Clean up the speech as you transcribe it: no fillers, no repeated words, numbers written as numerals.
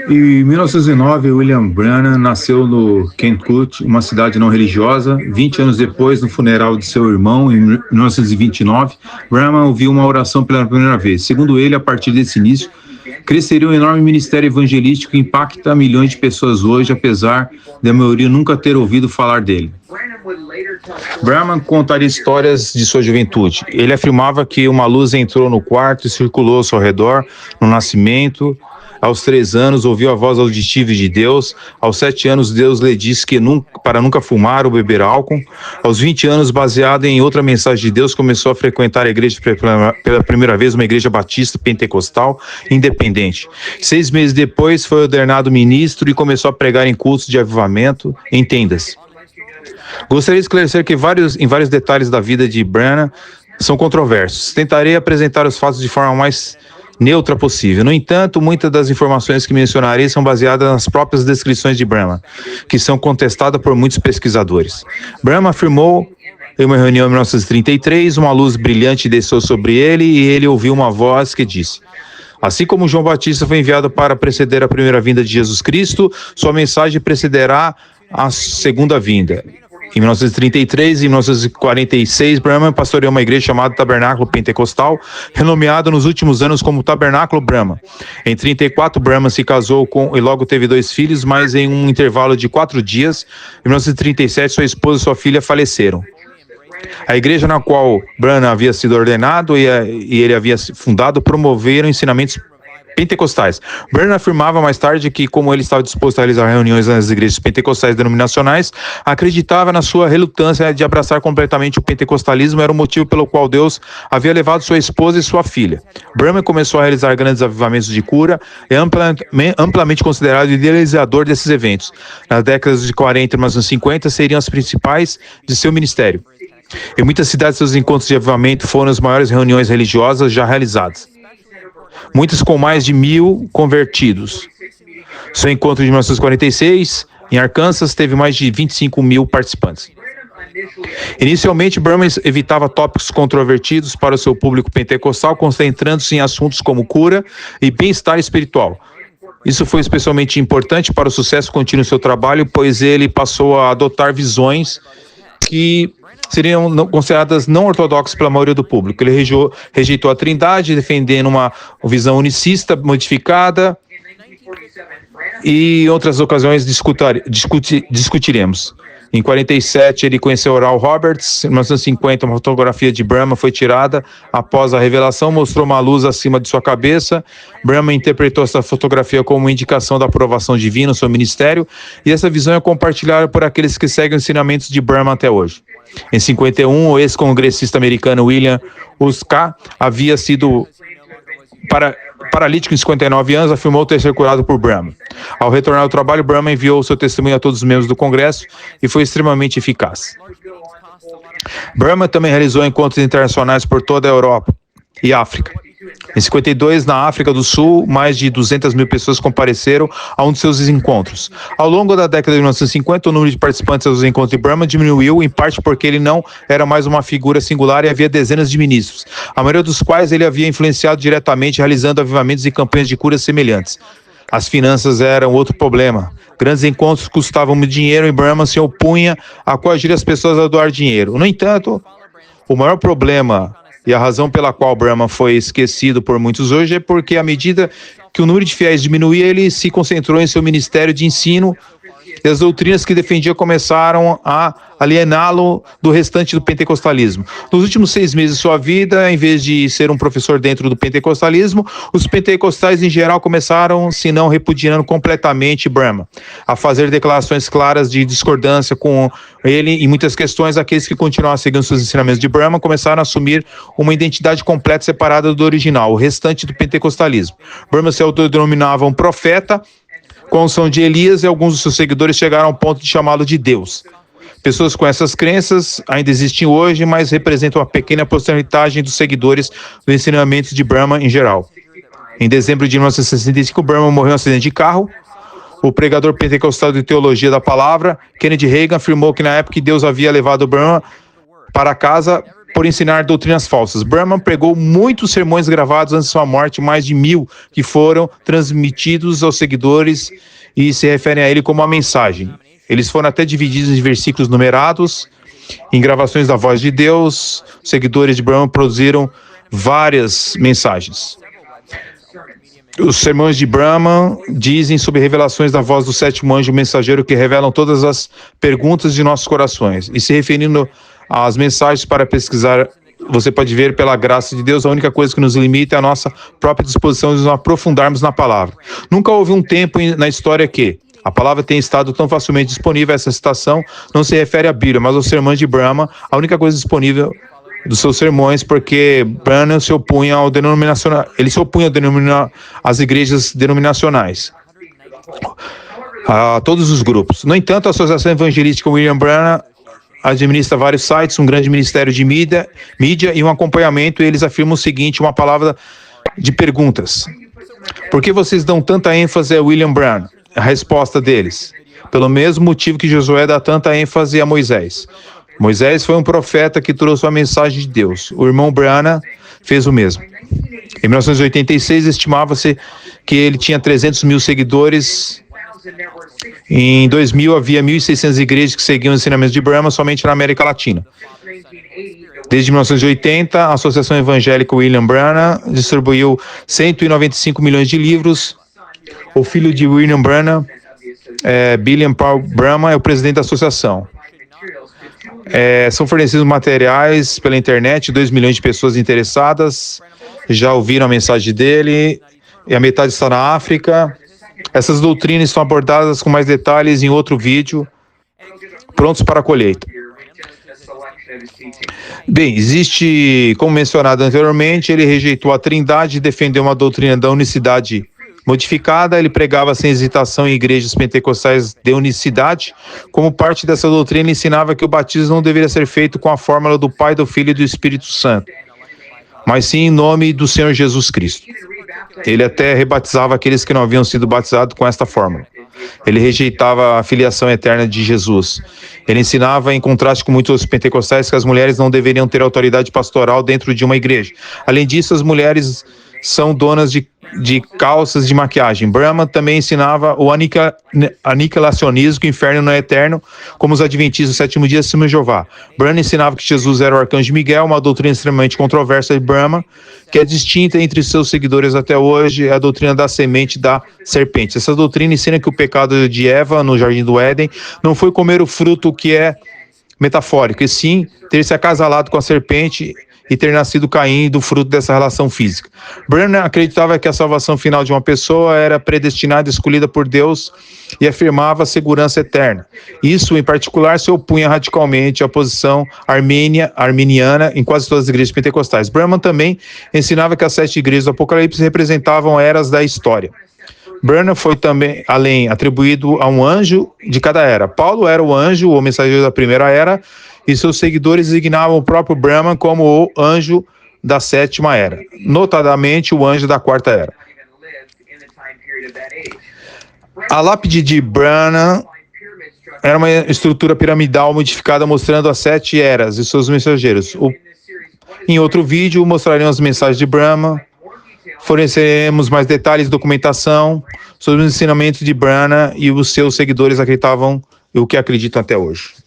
Em 1909, William Branham nasceu no Kentucky, uma cidade não religiosa. 20 anos depois, no funeral de seu irmão, em 1929, Branham ouviu uma oração pela primeira vez. Segundo ele, a partir desse início, cresceria um enorme ministério evangelístico que impacta milhões de pessoas hoje, apesar da maioria nunca ter ouvido falar dele. Branham contaria histórias de sua juventude. Ele afirmava que uma luz entrou no quarto e circulou ao seu redor no nascimento. Aos 3 anos, ouviu a voz auditiva de Deus. Aos 7 anos, Deus lhe disse que para nunca fumar ou beber álcool. Aos 20 anos, baseado em outra mensagem de Deus, começou a frequentar a igreja pela primeira vez, uma igreja batista pentecostal independente. 6 meses depois, foi ordenado ministro e começou a pregar em cultos de avivamento em tendas. Gostaria de esclarecer que em vários detalhes da vida de Branham são controversos. Tentarei apresentar os fatos de forma mais neutra possível. No entanto, muitas das informações que mencionarei são baseadas nas próprias descrições de Branham, que são contestadas por muitos pesquisadores. Branham afirmou em uma reunião em 1933, uma luz brilhante desceu sobre ele e ele ouviu uma voz que disse: assim como João Batista foi enviado para preceder a primeira vinda de Jesus Cristo, sua mensagem precederá a segunda vinda. Em 1933 e 1946, Branham pastoreou uma igreja chamada Tabernáculo Pentecostal, renomeada nos últimos anos como Tabernáculo Branham. Em 1934, Branham se casou e logo teve 2 filhos, mas em um intervalo de 4 dias, em 1937, sua esposa e sua filha faleceram. A igreja na qual Branham havia sido ordenado e ele havia fundado promoveram ensinamentos pentecostais. Branham afirmava mais tarde que, como ele estava disposto a realizar reuniões nas igrejas pentecostais denominacionais, acreditava na sua relutância de abraçar completamente o pentecostalismo, era o motivo pelo qual Deus havia levado sua esposa e sua filha. Branham começou a realizar grandes avivamentos de cura e amplamente considerado o idealizador desses eventos. Nas décadas de 40 e 1950 seriam as principais de seu ministério. Em muitas cidades, seus encontros de avivamento foram as maiores reuniões religiosas já realizadas, muitas com mais de 1.000 convertidos. Seu encontro de 1946, em Arkansas, teve mais de 25.000 participantes. Inicialmente, Branham evitava tópicos controvertidos para o seu público pentecostal, concentrando-se em assuntos como cura e bem-estar espiritual. Isso foi especialmente importante para o sucesso contínuo do seu trabalho, pois ele passou a adotar visões que seriam consideradas não ortodoxas pela maioria do público. Ele rejeitou a Trindade, defendendo uma visão unicista modificada, e em outras ocasiões discutiremos. Em 47, ele conheceu Oral Roberts. Em 1950, uma fotografia de Branham foi tirada após a revelação, mostrou uma luz acima de sua cabeça. Branham interpretou essa fotografia como uma indicação da aprovação divina no seu ministério, e essa visão é compartilhada por aqueles que seguem os ensinamentos de Branham até hoje. Em 51, o ex-congressista americano William Uska havia sido paralítico em 59 anos, afirmou ter sido curado por Branham. Ao retornar ao trabalho, Branham enviou seu testemunho a todos os membros do Congresso e foi extremamente eficaz. Branham também realizou encontros internacionais por toda a Europa e África. Em 52, na África do Sul, mais de 200.000 pessoas compareceram a um de seus encontros. Ao longo da década de 1950, o número de participantes dos encontros de Branham diminuiu, em parte porque ele não era mais uma figura singular e havia dezenas de ministros, a maioria dos quais ele havia influenciado diretamente, realizando avivamentos e campanhas de cura semelhantes. As finanças eram outro problema. Grandes encontros custavam muito dinheiro e Branham se opunha a coagir as pessoas a doar dinheiro. No entanto, o maior problema e a razão pela qual Branham foi esquecido por muitos hoje é porque, à medida que o número de fiéis diminuía, ele se concentrou em seu ministério de ensino e as doutrinas que defendia começaram a aliená-lo do restante do pentecostalismo. Nos últimos 6 meses de sua vida, em vez de ser um professor dentro do pentecostalismo, os pentecostais em geral começaram, se não repudiando completamente Branham, a fazer declarações claras de discordância com ele em muitas questões. Aqueles que continuaram seguindo seus ensinamentos de Branham começaram a assumir uma identidade completa separada do original, o restante do pentecostalismo. Branham se autodenominava um profeta, com a unção de Elias, e alguns dos seus seguidores chegaram ao ponto de chamá-lo de Deus. Pessoas com essas crenças ainda existem hoje, mas representam uma pequena porcentagem dos seguidores do ensinamento de Branham em geral. Em dezembro de 1965, Branham morreu em um acidente de carro. O pregador pentecostal de teologia da palavra, Kennedy Reagan, afirmou que na época que Deus havia levado Branham para casa por ensinar doutrinas falsas. Brahma pregou muitos sermões gravados antes de sua morte, mais de 1000, que foram transmitidos aos seguidores e se referem a ele como a mensagem. Eles foram até divididos em versículos numerados, em gravações da voz de Deus. Os seguidores de Brahma produziram várias mensagens. Os sermões de Brahma dizem sobre revelações da voz do sétimo anjo mensageiro que revelam todas as perguntas de nossos corações. E se referindo às mensagens para pesquisar, você pode ver, pela graça de Deus, a única coisa que nos limita é a nossa própria disposição de nos aprofundarmos na palavra. Nunca houve um tempo na história que a palavra tenha estado tão facilmente disponível. Essa citação não se refere à Bíblia, mas aos sermões de Brahma, a única coisa disponível dos seus sermões, porque Brahma se opunha ao denominacional, ele se opunha às igrejas denominacionais, a todos os grupos. No entanto, a Associação Evangelística William Branham administra vários sites, um grande ministério de mídia e um acompanhamento, e eles afirmam o seguinte, uma palavra de perguntas. Por que vocês dão tanta ênfase a William Branham? A resposta deles: pelo mesmo motivo que Josué dá tanta ênfase a Moisés. Moisés foi um profeta que trouxe a mensagem de Deus. O irmão Branham fez o mesmo. Em 1986, estimava-se que ele tinha 300 mil seguidores. Em 2000, havia 1.600 igrejas que seguiam os ensinamentos de Brahma somente na América Latina. Desde 1980, a Associação Evangélica William Branham distribuiu 195 milhões de livros. O filho de William Branham, Billiam Paul Branham, é o presidente da associação. São fornecidos materiais pela internet, 2 milhões de pessoas interessadas já ouviram a mensagem dele, e a metade está na África. Essas doutrinas estão abordadas com mais detalhes em outro vídeo, prontos para a colheita. Bem, existe, como mencionado anteriormente, ele rejeitou a Trindade e defendeu uma doutrina da unicidade modificada. Ele pregava sem hesitação em igrejas pentecostais de unicidade. Como parte dessa doutrina, ele ensinava que o batismo não deveria ser feito com a fórmula do Pai, do Filho e do Espírito Santo, mas sim em nome do Senhor Jesus Cristo. Ele até rebatizava aqueles que não haviam sido batizados com esta fórmula. Ele rejeitava a filiação eterna de Jesus. Ele ensinava, em contraste com muitos pentecostais, que as mulheres não deveriam ter autoridade pastoral dentro de uma igreja. Além disso, as mulheres são donas de calças de maquiagem. Brahma também ensinava o aniquilacionismo, que o inferno não é eterno, como os adventistas do sétimo dia acima de Jeová. Brahma ensinava que Jesus era o arcanjo Miguel, uma doutrina extremamente controversa de Brahma, que é distinta entre seus seguidores até hoje, é a doutrina da semente da serpente. Essa doutrina ensina que o pecado de Eva no Jardim do Éden não foi comer o fruto que é metafórico, e sim ter se acasalado com a serpente e ter nascido Caim do fruto dessa relação física. Branham acreditava que a salvação final de uma pessoa era predestinada e escolhida por Deus e afirmava a segurança eterna. Isso, em particular, se opunha radicalmente à posição arminiana em quase todas as igrejas pentecostais. Branham também ensinava que as 7 igrejas do Apocalipse representavam eras da história. Branham foi também, além, atribuído a um anjo de cada era. Paulo era o anjo, o mensageiro da primeira era, e seus seguidores designavam o próprio Brahma como o anjo da 7ª era, notadamente o anjo da 4ª era. A lápide de Branham era uma estrutura piramidal modificada mostrando as 7 eras e seus mensageiros. Em outro vídeo mostraremos as mensagens de Brahma, forneceremos mais detalhes e documentação sobre os ensinamentos de Branham e os seus seguidores acreditavam e o que acreditam até hoje.